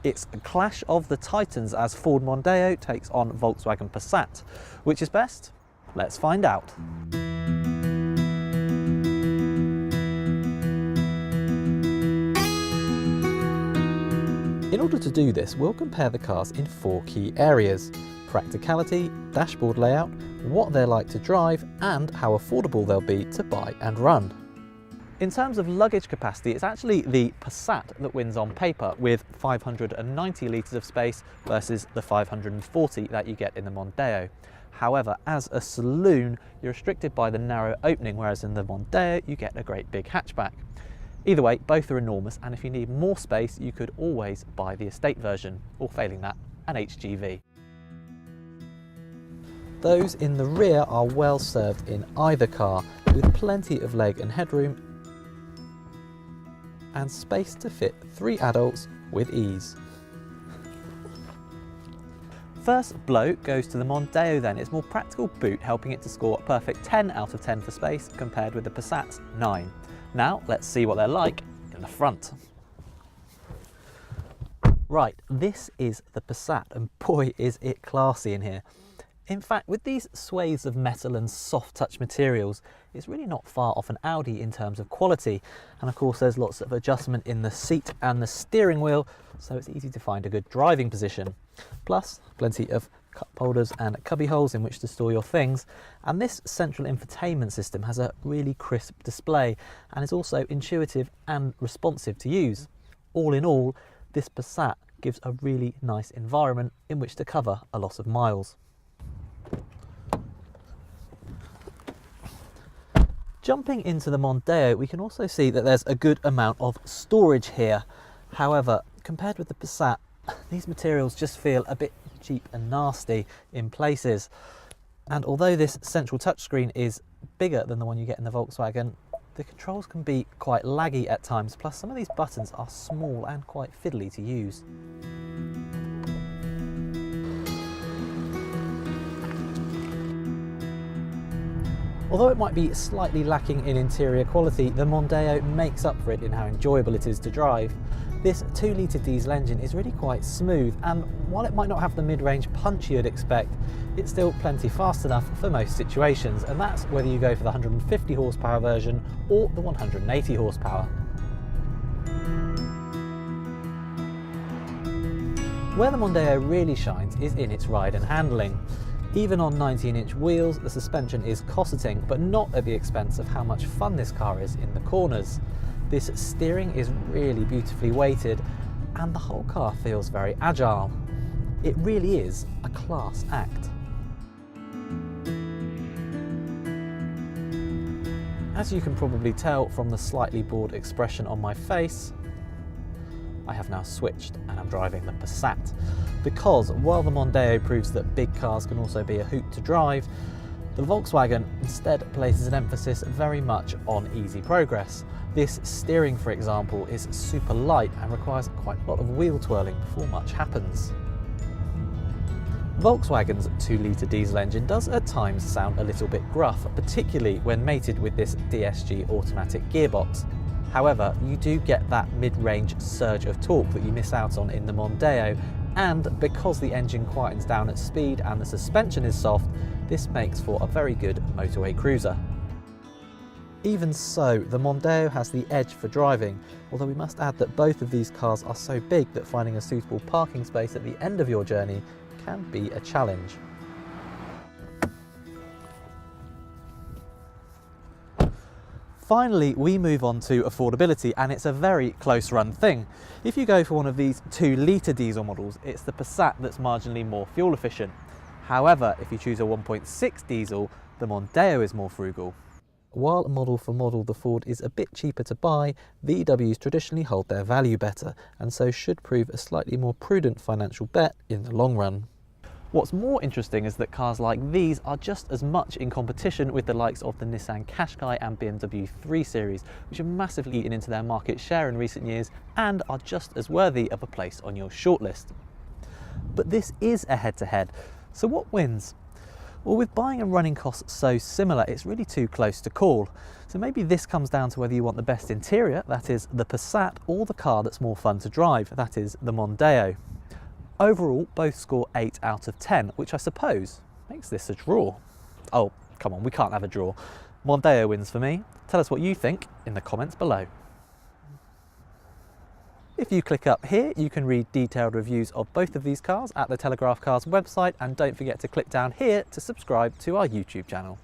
It's a clash of the titans as Ford Mondeo takes on Volkswagen Passat. Which is best? Let's find out. In order to do this, we'll compare the cars in 4 key areas: practicality, dashboard layout, what they're like to drive, and how affordable they'll be to buy and run. In terms of luggage capacity, it's actually the Passat that wins on paper with 590 litres of space versus the 540 that you get in the Mondeo. However, as a saloon, you're restricted by the narrow opening, whereas in the Mondeo you get a great big hatchback. Either way, both are enormous, and if you need more space, you could always buy the estate version, or failing that, an HGV. Those in the rear are well served in either car, with plenty of leg and headroom, and space to fit 3 adults with ease. First blow goes to the Mondeo then. Its more practical boot helping it to score a perfect 10 out of 10 for space compared with the Passat's 9. Now let's see what they're like in the front. Right, this is the Passat, and boy is it classy in here. In fact, with these swathes of metal and soft touch materials, it's really not far off an Audi in terms of quality. And of course there's lots of adjustment in the seat and the steering wheel, so it's easy to find a good driving position. Plus, plenty of cup holders and cubby holes in which to store your things. And this central infotainment system has a really crisp display and is also intuitive and responsive to use. All in all, this Passat gives a really nice environment in which to cover a lot of miles. Jumping into the Mondeo, we can also see that there's a good amount of storage here. However, compared with the Passat, these materials just feel a bit cheap and nasty in places. And although this central touchscreen is bigger than the one you get in the Volkswagen, the controls can be quite laggy at times, plus some of these buttons are small and quite fiddly to use. Although it might be slightly lacking in interior quality, the Mondeo makes up for it in how enjoyable it is to drive. This 2-litre diesel engine is really quite smooth, and while it might not have the mid-range punch you'd expect, it's still plenty fast enough for most situations, and that's whether you go for the 150 horsepower version or the 180 horsepower. Where the Mondeo really shines is in its ride and handling. Even on 19-inch wheels, the suspension is cosseting, but not at the expense of how much fun this car is in the corners. This steering is really beautifully weighted, and the whole car feels very agile. It really is a class act. As you can probably tell from the slightly bored expression on my face, I have now switched and I'm driving the Passat, because while the Mondeo proves that big cars can also be a hoot to drive, the Volkswagen instead places an emphasis very much on easy progress. This steering, for example, is super light and requires quite a lot of wheel twirling before much happens. Volkswagen's 2-litre diesel engine does at times sound a little bit gruff, particularly when mated with this DSG automatic gearbox. However, you do get that mid-range surge of torque that you miss out on in the Mondeo, and because the engine quietens down at speed and the suspension is soft, this makes for a very good motorway cruiser. Even so, the Mondeo has the edge for driving, although we must add that both of these cars are so big that finding a suitable parking space at the end of your journey can be a challenge. Finally, we move on to affordability, and it's a very close run thing. If you go for one of these 2-litre diesel models, it's the Passat that's marginally more fuel efficient. However, if you choose a 1.6 diesel, the Mondeo is more frugal. While model for model the Ford is a bit cheaper to buy, VWs traditionally hold their value better, and so should prove a slightly more prudent financial bet in the long run. What's more interesting is that cars like these are just as much in competition with the likes of the Nissan Qashqai and BMW 3 Series, which have massively eaten into their market share in recent years and are just as worthy of a place on your shortlist. But this is a head-to-head, so what wins? Well, with buying and running costs so similar, it's really too close to call. So maybe this comes down to whether you want the best interior, that is the Passat, or the car that's more fun to drive, that is the Mondeo. Overall, both score 8 out of 10, which I suppose makes this a draw. Oh, come on, we can't have a draw. Mondeo wins for me. Tell us what you think in the comments below. If you click up here, you can read detailed reviews of both of these cars at the Telegraph Cars website, and don't forget to click down here to subscribe to our YouTube channel.